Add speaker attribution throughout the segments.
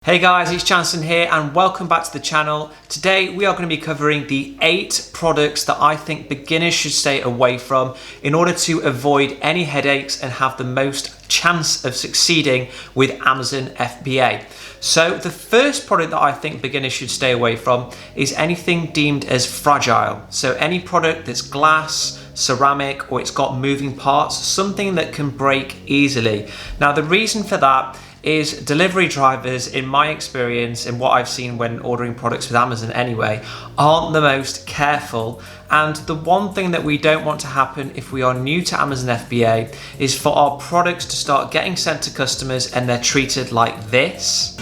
Speaker 1: Hey guys, it's Jansen here and welcome back to the channel. Today we are going to be covering the 8 products that I think beginners should stay away from in order to avoid any headaches and have the most chance of succeeding with Amazon FBA. So the first product that I think beginners should stay away from is anything deemed as fragile. So any product that's glass, ceramic, or it's got moving parts, something that can break easily. Now the reason for that is delivery drivers, in my experience and what I've seen when ordering products with Amazon anyway, aren't the most careful. And the one thing that we don't want to happen if we are new to Amazon FBA is for our products to start getting sent to customers and they're treated like this.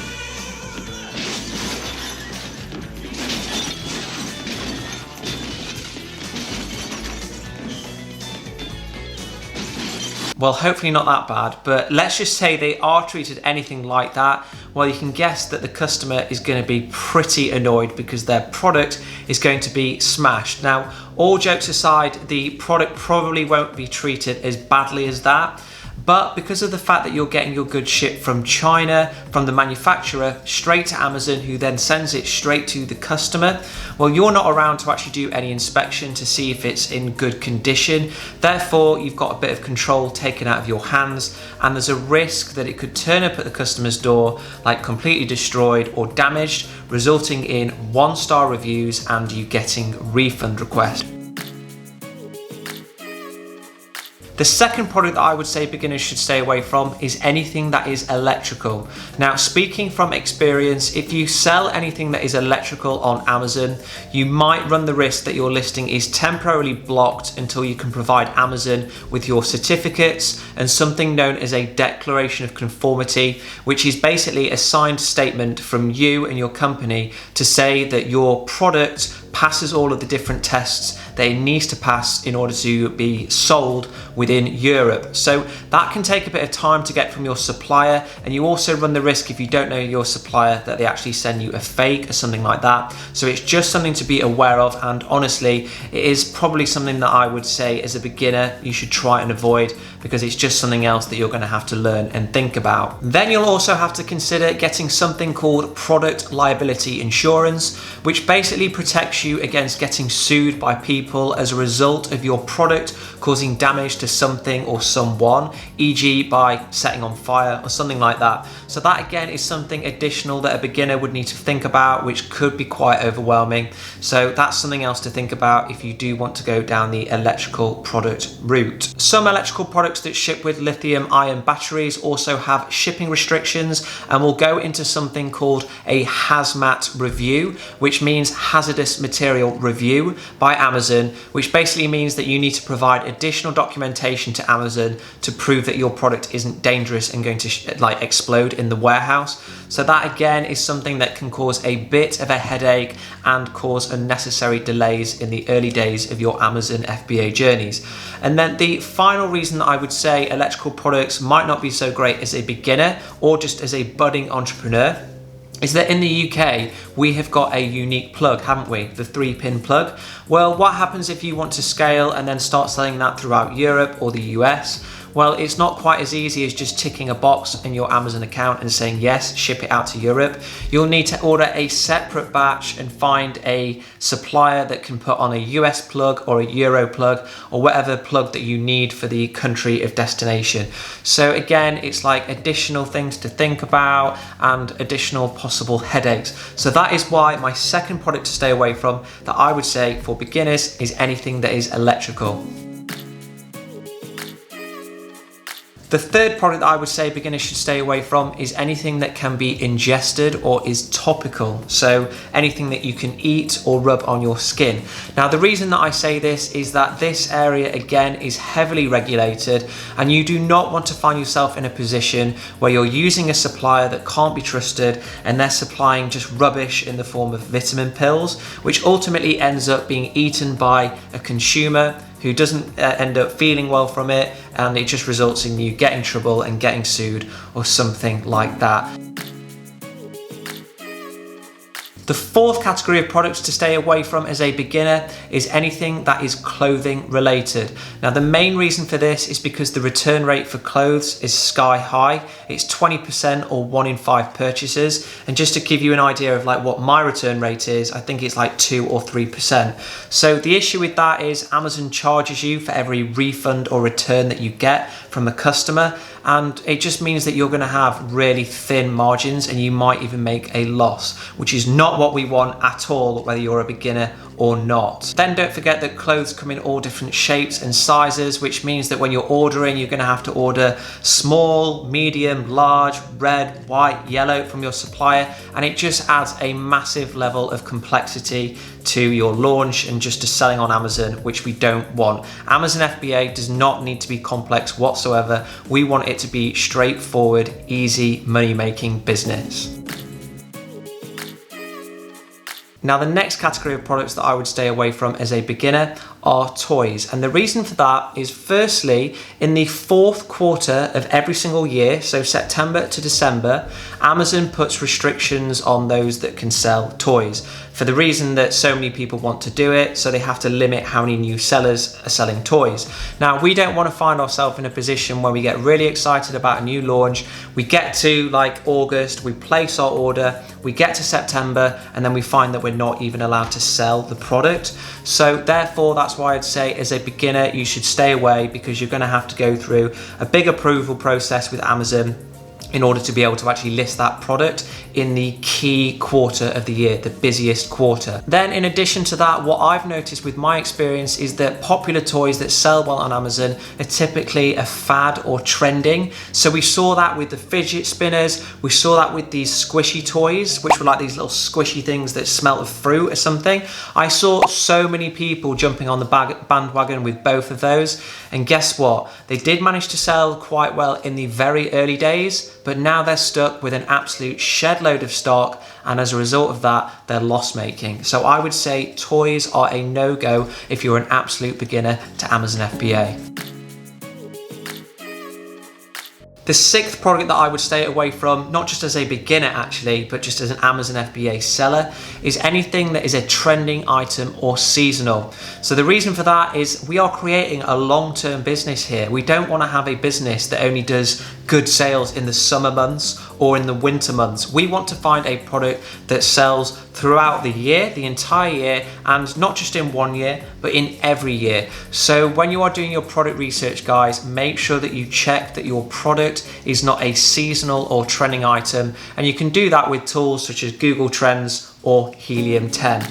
Speaker 1: Well, hopefully not that bad, but let's just say they are treated anything like that. Well, you can guess that the customer is going to be pretty annoyed because their product is going to be smashed. Now, all jokes aside, the product probably won't be treated as badly as that. But because of the fact that you're getting your goods shipped from China, from the manufacturer, straight to Amazon, who then sends it straight to the customer, well, you're not around to actually do any inspection to see if it's in good condition. Therefore, you've got a bit of control taken out of your hands, and there's a risk that it could turn up at the customer's door like completely destroyed or damaged, resulting in 1-star reviews and you getting refund requests. The second product that I would say beginners should stay away from is anything that is electrical. Now, speaking from experience, if you sell anything that is electrical on Amazon, you might run the risk that your listing is temporarily blocked until you can provide Amazon with your certificates and something known as a declaration of conformity, which is basically a signed statement from you and your company to say that your product passes all of the different tests that it needs to pass in order to be sold within Europe. So that can take a bit of time to get from your supplier, and you also run the risk, if you don't know your supplier, that they actually send you a fake or something like that. So it's just something to be aware of, and honestly, it is probably something that I would say as a beginner you should try and avoid, because it's just something else that you're going to have to learn and think about. Then you'll also have to consider getting something called product liability insurance, which basically protects you against getting sued by people as a result of your product causing damage to something or someone, e.g. by setting on fire or something like that. So that again is something additional that a beginner would need to think about, which could be quite overwhelming. So that's something else to think about if you do want to go down the electrical product route. Some electrical products that ship with lithium-ion batteries also have shipping restrictions, and we'll go into something called a hazmat review, which means hazardous material review by Amazon, which basically means that you need to provide additional documentation to Amazon to prove that your product isn't dangerous and going to explode in the warehouse. So that again is something that can cause a bit of a headache and cause unnecessary delays in the early days of your Amazon FBA journeys. And then the final reason that I would say electrical products might not be so great as a beginner or just as a budding entrepreneur is that in the UK, we have got a unique plug, haven't we? The 3-pin plug. Well, what happens if you want to scale and then start selling that throughout Europe or the US? Well, it's not quite as easy as just ticking a box in your Amazon account and saying, yes, ship it out to Europe. You'll need to order a separate batch and find a supplier that can put on a US plug or a Euro plug or whatever plug that you need for the country of destination. So again, it's like additional things to think about and additional possible headaches. So that is why my second product to stay away from that I would say for beginners is anything that is electrical. The third product that I would say beginners should stay away from is anything that can be ingested or is topical. So anything that you can eat or rub on your skin. Now, the reason that I say this is that this area again is heavily regulated, and you do not want to find yourself in a position where you're using a supplier that can't be trusted and they're supplying just rubbish in the form of vitamin pills, which ultimately ends up being eaten by a consumer who doesn't end up feeling well from it, and it just results in you getting trouble and getting sued or something like that. The fourth category of products to stay away from as a beginner is anything that is clothing related. Now, the main reason for this is because the return rate for clothes is sky high. It's 20% or 1 in 5 purchases. And just to give you an idea of like what my return rate is, I think it's like 2 or 3%. So the issue with that is Amazon charges you for every refund or return that you get from the customer. And it just means that you're going to have really thin margins and you might even make a loss, which is not what we want at all, whether you're a beginner or not. Then don't forget that clothes come in all different shapes and sizes, which means that when you're ordering, you're going to have to order small, medium, large, red, white, yellow from your supplier, and it just adds a massive level of complexity to your launch and just to selling on Amazon, which we don't want. Amazon FBA does not need to be complex whatsoever. We want it to be straightforward, easy, money-making business. Now, the next category of products that I would stay away from as a beginner are toys. And the reason for that is, firstly, in the fourth quarter of every single year, so September to December, Amazon puts restrictions on those that can sell toys for the reason that so many people want to do it, so they have to limit how many new sellers are selling toys. Now, we don't want to find ourselves in a position where we get really excited about a new launch, we get to like August, we place our order, we get to September, and then we find that we're not even allowed to sell the product. So therefore, that's why I'd say as a beginner, you should stay away, because you're going to have to go through a big approval process with Amazon in order to be able to actually list that product in the key quarter of the year, the busiest quarter. Then in addition to that, what I've noticed with my experience is that popular toys that sell well on Amazon are typically a fad or trending. So we saw that with the fidget spinners, we saw that with these squishy toys, which were like these little squishy things that smell of fruit or something. I saw so many people jumping on the bandwagon with both of those. And guess what? They did manage to sell quite well in the very early days, but now they're stuck with an absolute shed load of stock, and as a result of that, they're loss making. So I would say toys are a no-go if you're an absolute beginner to Amazon FBA. The sixth product that I would stay away from, not just as a beginner actually, but just as an Amazon FBA seller, is anything that is a trending item or seasonal. So the reason for that is we are creating a long-term business here. We don't want to have a business that only does good sales in the summer months or in the winter months. We want to find a product that sells throughout the year, the entire year, and not just in one year, but in every year. So when you are doing your product research, guys, make sure that you check that your product is not a seasonal or trending item, and you can do that with tools such as Google Trends or Helium 10.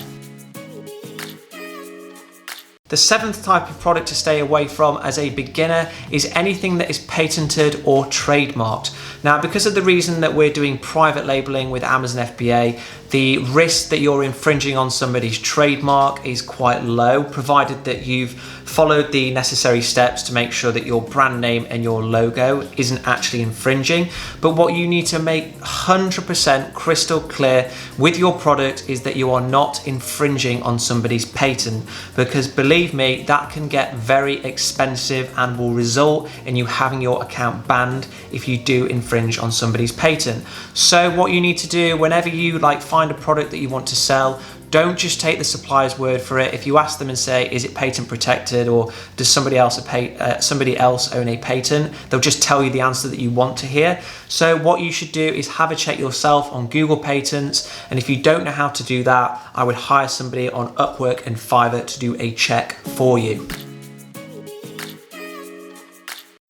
Speaker 1: The seventh type of product to stay away from as a beginner is anything that is patented or trademarked. Now, because of the reason that we're doing private labeling with Amazon FBA, the risk that you're infringing on somebody's trademark is quite low, provided that you've followed the necessary steps to make sure that your brand name and your logo isn't actually infringing. But what you need to make 100% crystal clear with your product is that you are not infringing on somebody's patent, because believe me, that can get very expensive and will result in you having your account banned if you do infringe on somebody's patent. So what you need to do whenever you find a product that you want to sell, don't just take the supplier's word for it. If you ask them and say, is it patent protected, or does somebody else own a patent, they'll just tell you the answer that you want to hear. So what you should do is have a check yourself on Google Patents, and if you don't know how to do that, I would hire somebody on Upwork and Fiverr to do a check for you.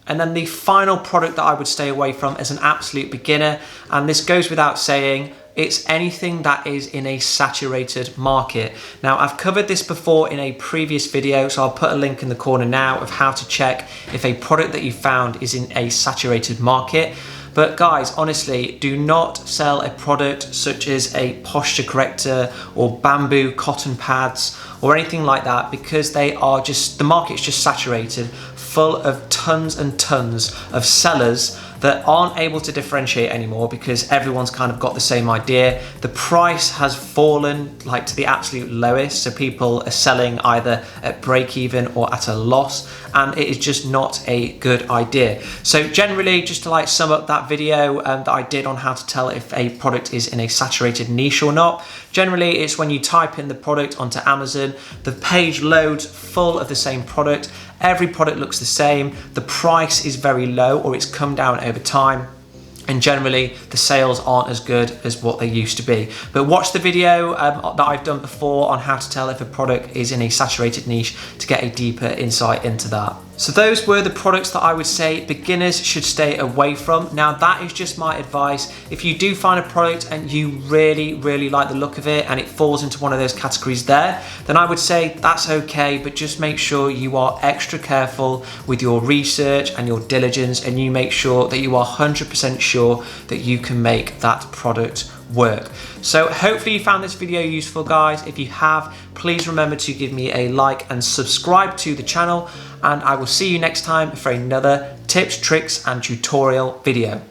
Speaker 1: And then the final product that I would stay away from as an absolute beginner, and this goes without saying, it's anything that is in a saturated market. Now, I've covered this before in a previous video, so I'll put a link in the corner now of how to check if a product that you found is in a saturated market. But guys, honestly, do not sell a product such as a posture corrector or bamboo cotton pads or anything like that, because they are just, the market's just saturated, full of tons and tons of sellers that aren't able to differentiate anymore because everyone's kind of got the same idea. The price has fallen like to the absolute lowest, so people are selling either at break even or at a loss, and it is just not a good idea. So generally, just to like sum up that video that I did on how to tell if a product is in a saturated niche or not, generally it's when you type in the product onto Amazon, the page loads full of the same product, every product looks the same, the price is very low or it's come down over time, and generally the sales aren't as good as what they used to be. But watch the video that I've done before on how to tell if a product is in a saturated niche to get a deeper insight into that. So those were the products that I would say beginners should stay away from. Now that is just my advice. If you do find a product and you really like the look of it and it falls into one of those categories there, then I would say that's okay, but just make sure you are extra careful with your research and your diligence, and you make sure that you are 100% sure that you can make that product work. So hopefully you found this video useful, guys. If you have, please remember to give me a like and subscribe to the channel, and I will see you next time for another tips, tricks and tutorial video.